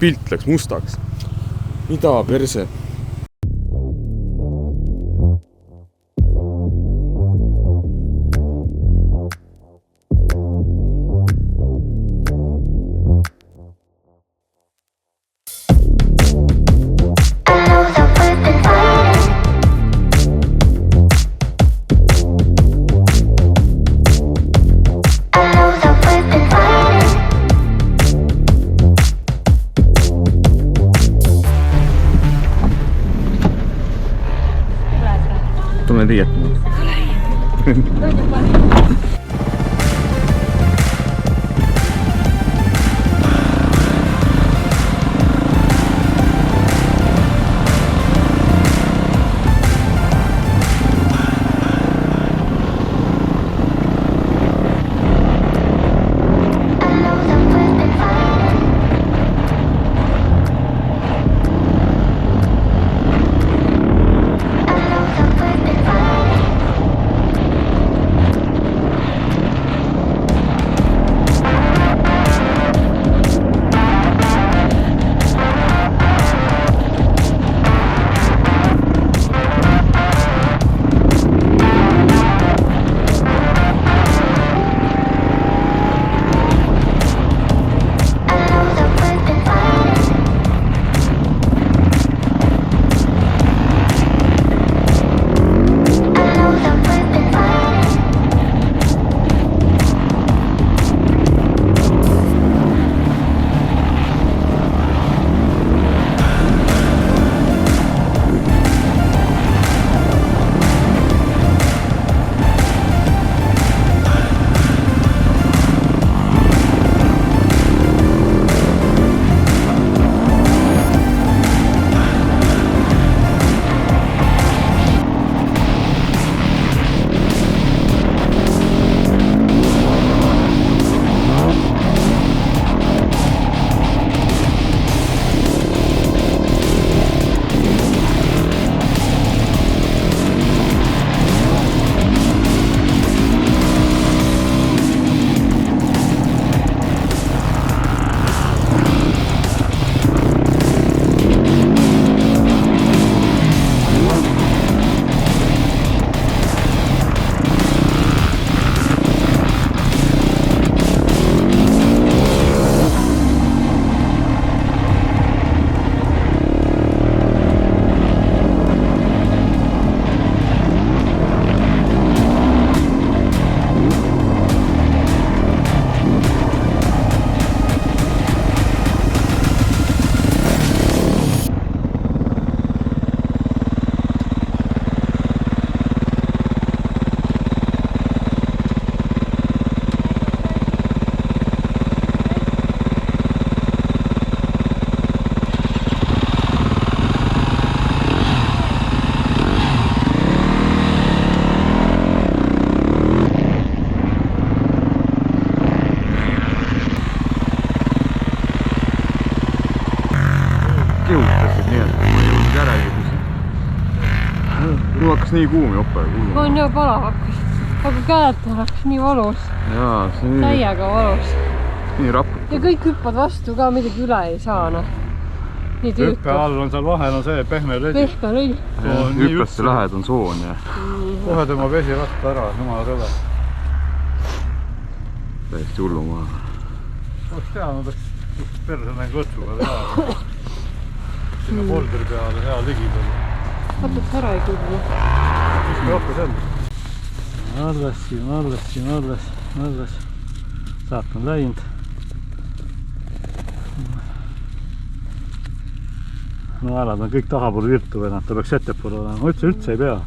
pilt läks mustaks. Mida perse? Tulen riietama. Mul hakkas nii kuum jope. On ju pala hakkas. Aga käed hakkas nii valus. Jaa, see nii... Täiega valus. Nii raput. Ja kõik hüppad vastu ka, midagi üle ei saa. Nii tüütu. Hüppe all on seal vahel on see pehme lõdi. Pehme lõdi. Hüppesse lähed on soon ja... Kohe tema vesi vastu ära, jumala rõve. Täiesti hullu maha. Oleks tea, ma peaks persene kõtsuga teha. Sinna poldri peale, hea ligi peale. Vatuk ära ei kõlgu. Mis me õppe seal? Alles. Saat on läinud. Naelad on kõik tahapool virtu või ta peaks ettepool olema. Ma üldse ei pea.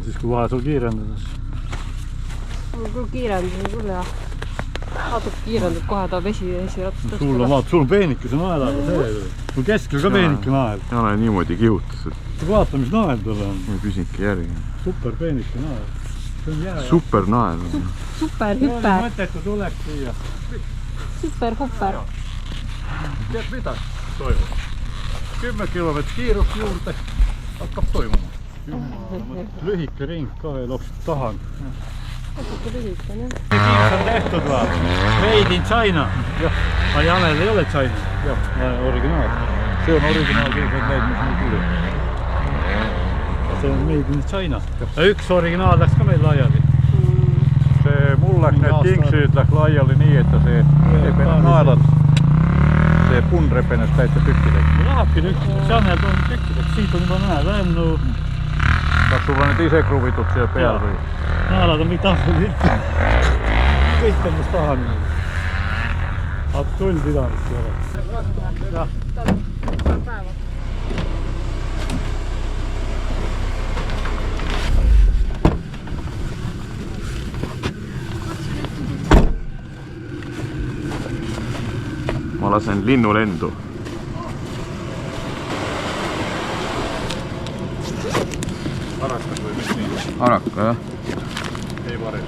Siis kui vahe sul kiirendades. Mul küll kiirendasin küll ja vatuk kiirendab kohe ta vesi ratast tõsta. Sul on peenikese naelaga see. Sul keskel ka peenike nael. Jana niimoodi kihutas. Vaata, mis nael tal on. Küsinki järgi. Super peenike nael. Super nael. Super hüper. Mõttetu tuleks siia. Super hüper. Tead mida toimub? 10 kilomeetrit kiirust juurde hakkab toimuma. Lühike ring ka veel loksid tahan. natuke tülikan, jah. Kiiks on tehtud va? Made in China. Jah, aga Janel ei ole China. Jah, originaal. See on originaal kiiks on need, mis meil tuli. See on made in China. Ja üks originaal läks ka meil laiali. See mul läks need kingsid läks laiali nii, et see naelad, see punn repenes täitsa tükkideks. Lähebki Janel on tükkideks, siit on juba näe, lämnu. Kas sul on nüüd ise kruvitud siia peal või? Naelad on kõik tahvali. Kõik on mis taha niimoodi. Absol pidamist ei ole. Jah. Ma lasen linnulendu. Arakas või mis nii? Araka, jah. Ei vares.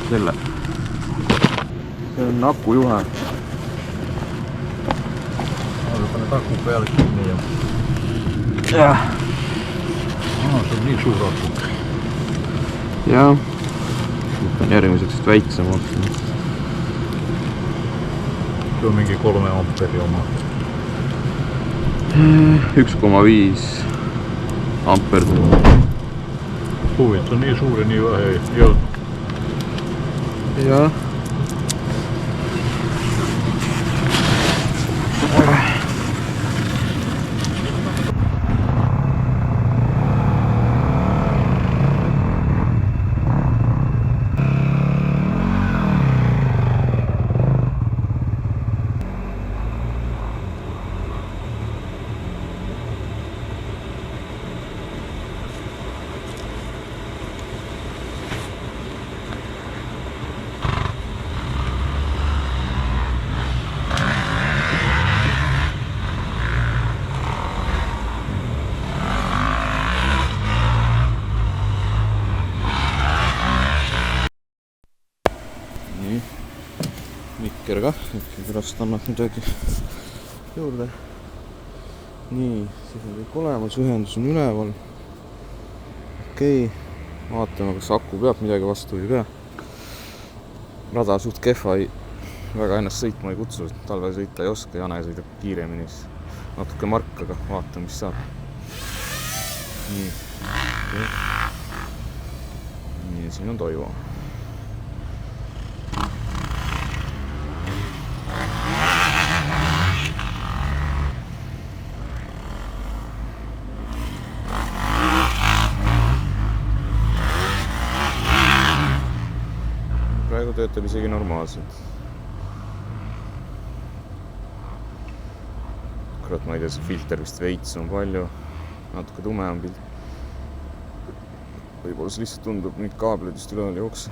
Selle. See on akujuhe. Pane taku peale kinni ja... Jah. See on nii suur aku. Jah. Järgmiseks väiksemaks. See on mingi 3 amperi oma. 1,5 ampertundi. Huvit on nii suur ja nii vähe ei jõudnud. Jah. Mikker kah, pärast annab midagi juurde. Nii, siis on kõik olemas, ühendus on üleval. Okei, vaatame, kas aku peab midagi vastu või ei pea. Rada suht kehva, väga ennast sõitma ei kutsu, talvel sõita ei oska, Jane sõidab kiiremini, siis natuke mark, aga vaatame, mis saab. Nii, nii, siin on Toivo. Praegu töötab isegi normaalselt. Kurat, ma ei tea, see filter vist veits on palju, natuke tume on pilt. Võib-olla see lihtsalt tundub, nüüd kaablid vist üleval jookse.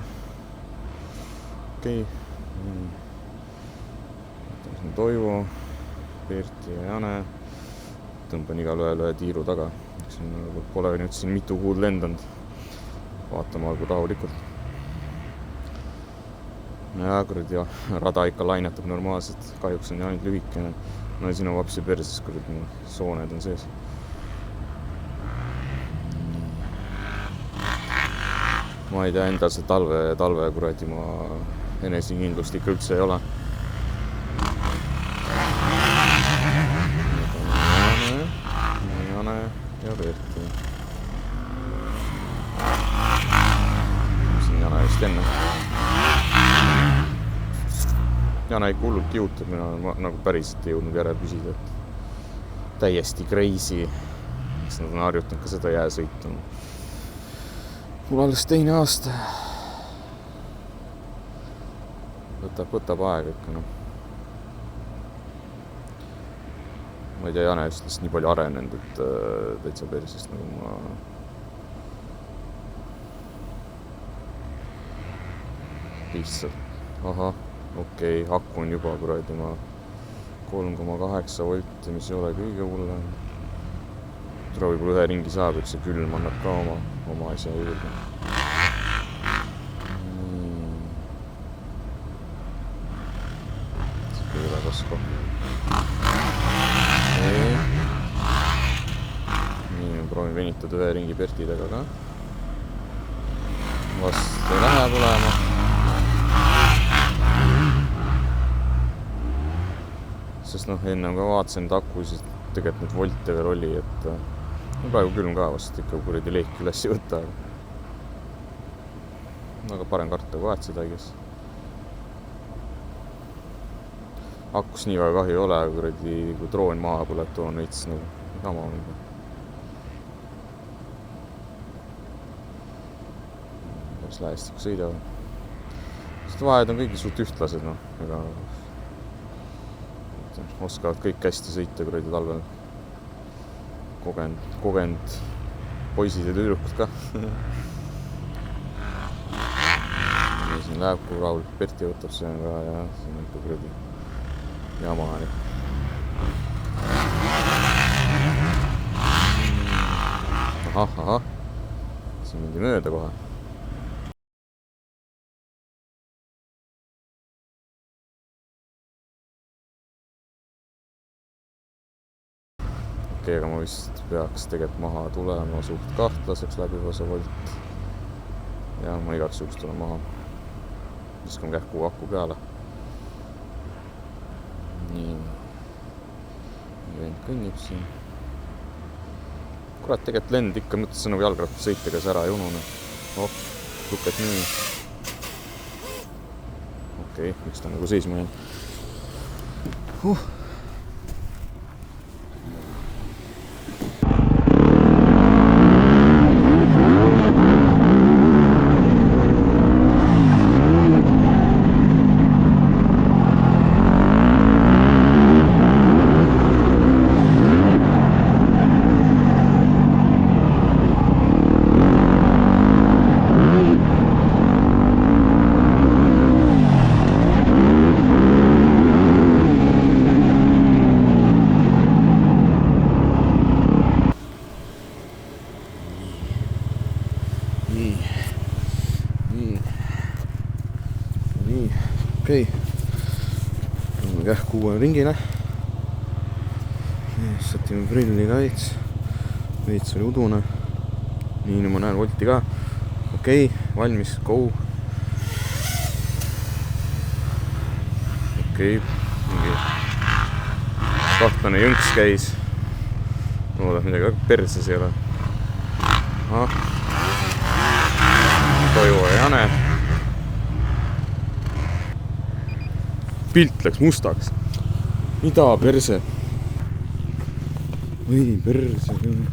Okei. Võtame siin Toivo, Perti ja Jane. Tõmban igal ühel ühe tiiru taga. Pole nüüd siin mitu kuud lendanud. Vaatame algu rahulikult. Ja kuradi ja rada ikka lainetab normaalselt, kahjuks on ainult lühikene. No siin on vapsi perses, kuradi sooned on sees. Ma ei tea, endal see talve kuradi ma enesekindlust ikka üldse ei ole. Jane ja Perti. Siin Jane vist enne. Jane ikka hullult kiutab, mina nagu päriselt ei jõudnud järel püsida. Täiesti crazy. Eks nad on harjutanud ka seda jääsõitu. Mul alles teine aasta. Võtab aega ikka, noh. Ma ei tea, Jane vist lihtsalt nii palju arenenud, et täitsa persist nagu ma... Lihtsalt, ahah. Okei, aku on juba kuradi ma 3,8 volti, mis ei ole kõige hullem. Tule võib-olla ühe ringi saab, et see külm annab ka oma asja juurde. See kõige üle kasva. Nii, proovin venitada ühe ringi Pertidega ka. vast ei lähe tulema. Sest noh, ennem ka vaatasin, et akusid tegelikult need volte veel oli, et praegu külm ka vast ikka kuradi leeki üles ei võtta. Aga parem karta kui vaatasid aigis. Akus nii väga kahju ei ole, kuradi kui droon maha põleb, toon veits nagu jama mingi. Päris lähestikku sõidavad. Sest vahed on kõigi suht ühtlased, noh. Ega oskavad kõik hästi sõita kuradi talvel. Kogenud poisid ja tüdrukud ka. Siin läheb, kui Raul Perti võtab, see on ka ja siin on ikka kuradi jama. Ahah, siin mindi mööda kohe. Okei, aga ma vist peaks tegelikult maha tulema suht kahtlaseks läbivasa volt. Ja ma igaks juhuks tulen maha. Viskan kähku aku peale. Nii. Vend kõnnib siin. Kurat, tegelikult lend ikka mõtlesin nagu jalgratta sõita, kas ära ei unune. Lukket nii. Okei, miks ta nagu seisma jäänud? Okei, kähku uue ringile. Sätime prilli ka veits oli udune. Nii, nüüd ma näen volti ka. Okei, valmis, go. Okei, mingi kahtlane jõnks käis. Loodab midagi väga perses ei ole. Toju ja jane. Pilt läks mustaks. Mida perse? Või perse küll.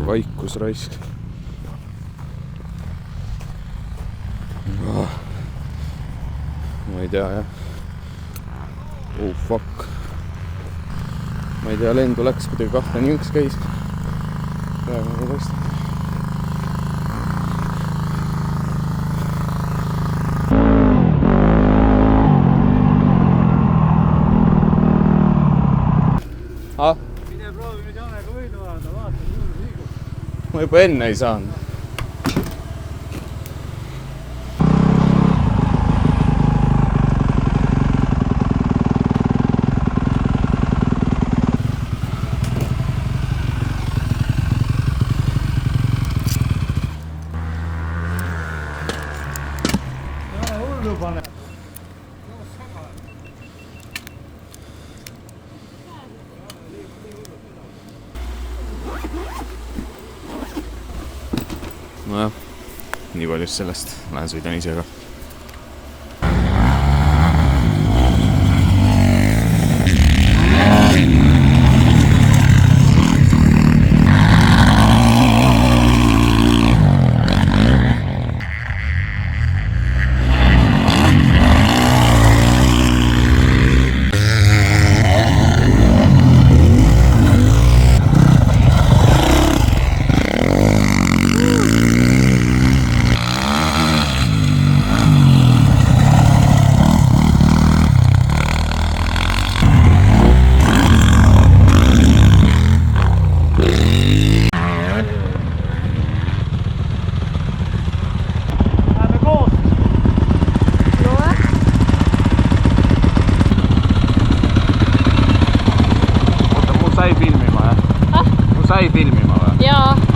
Vaikus raisk. Ma ei tea, jah. Oh, fuck. Ma ei tea, lendu läks, kuidagi kahtlane jõnks käis. Praegu nagu paistab. Mine proovi nüüd Janega võidu vaadata, vaata, kuule liigub. Ma juba enne ei saanud. Jane hullu pane. Nojah, nii palju sellest. Lähen sõidan ise ka. sai filmima või? Jaa.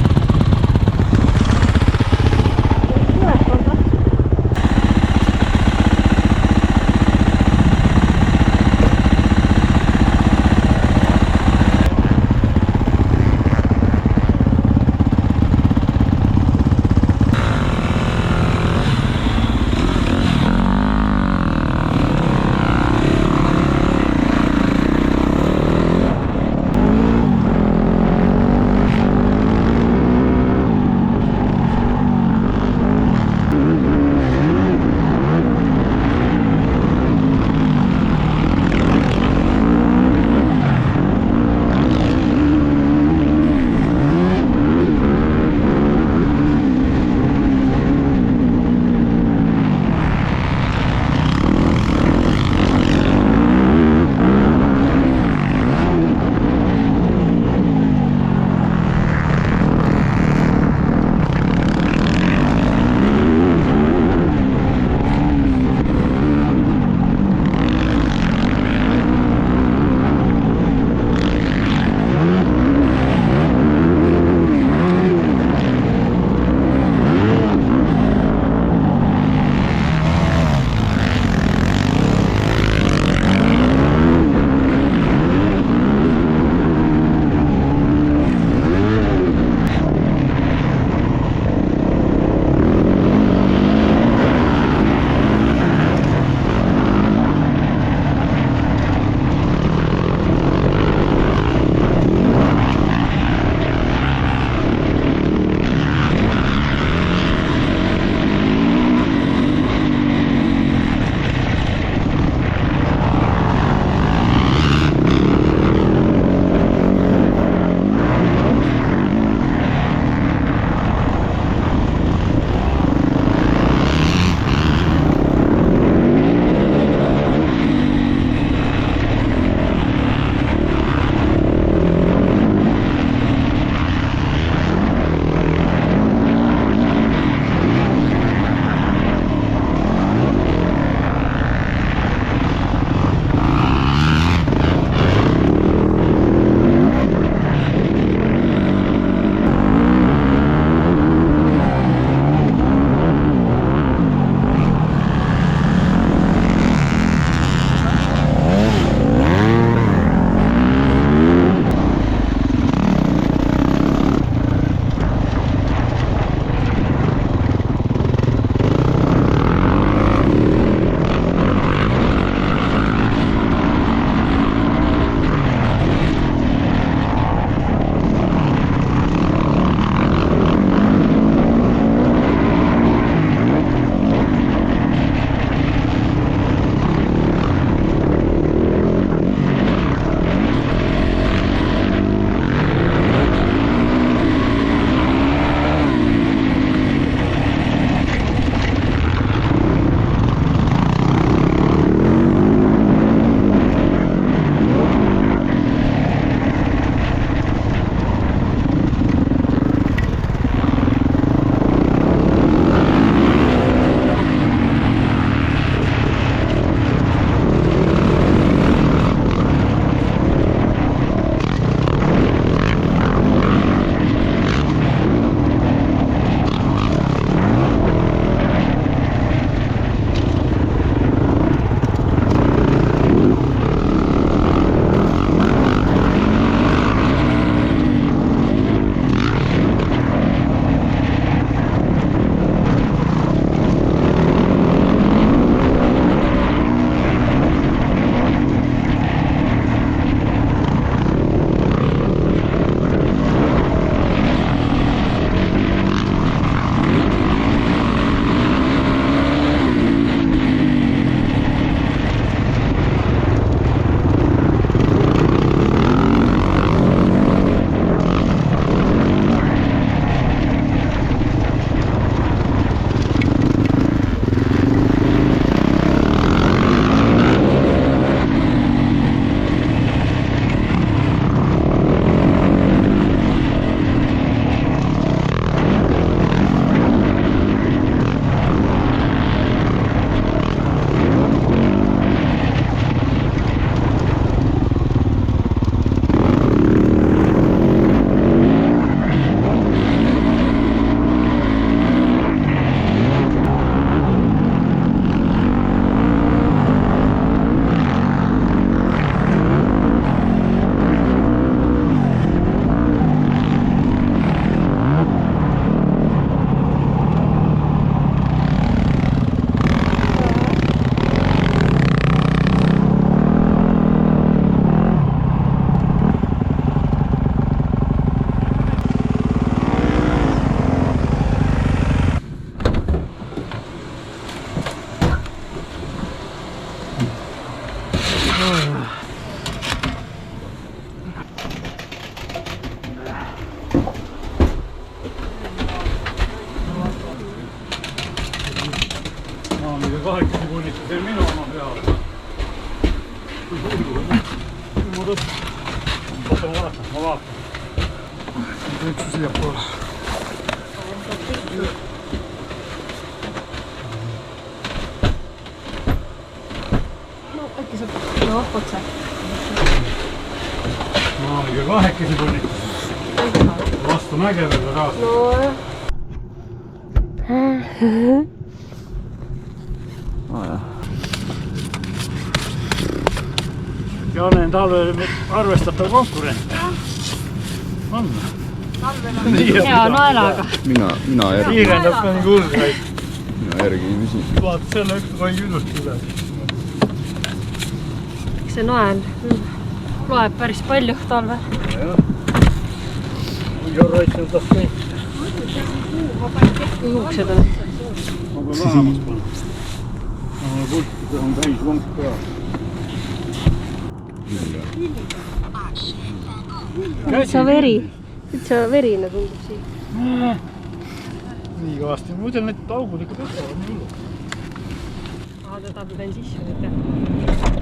kahekesi punnitas, see on minu oma peal. Ma tõstan. Ma vaatan. Üks siia poole. Äkki saab... No, otse. Ma ikka kahekesi punnitas. Vastu mäge veel raas. No, jah. Jane on talvel arvestatav konkurent. On. Hea naelaga. Mina järgi. Kiirendab ka nii kurgaid. Mina järgi ei küsi. Vaata selle õhtu vai küllust üle. See nael loeb päris palju talvel. Jorraitsen taas kõik. Juuksed on. Ma pean vähemaks panna. Ma pulti on täis vonk peal. Üldse veri. Üldse verine tundub siin. Nii kõvasti. Ma mõtlen, et augud ikka tõstavad nii hullu. Ta tahab ju teen sisse nüüd.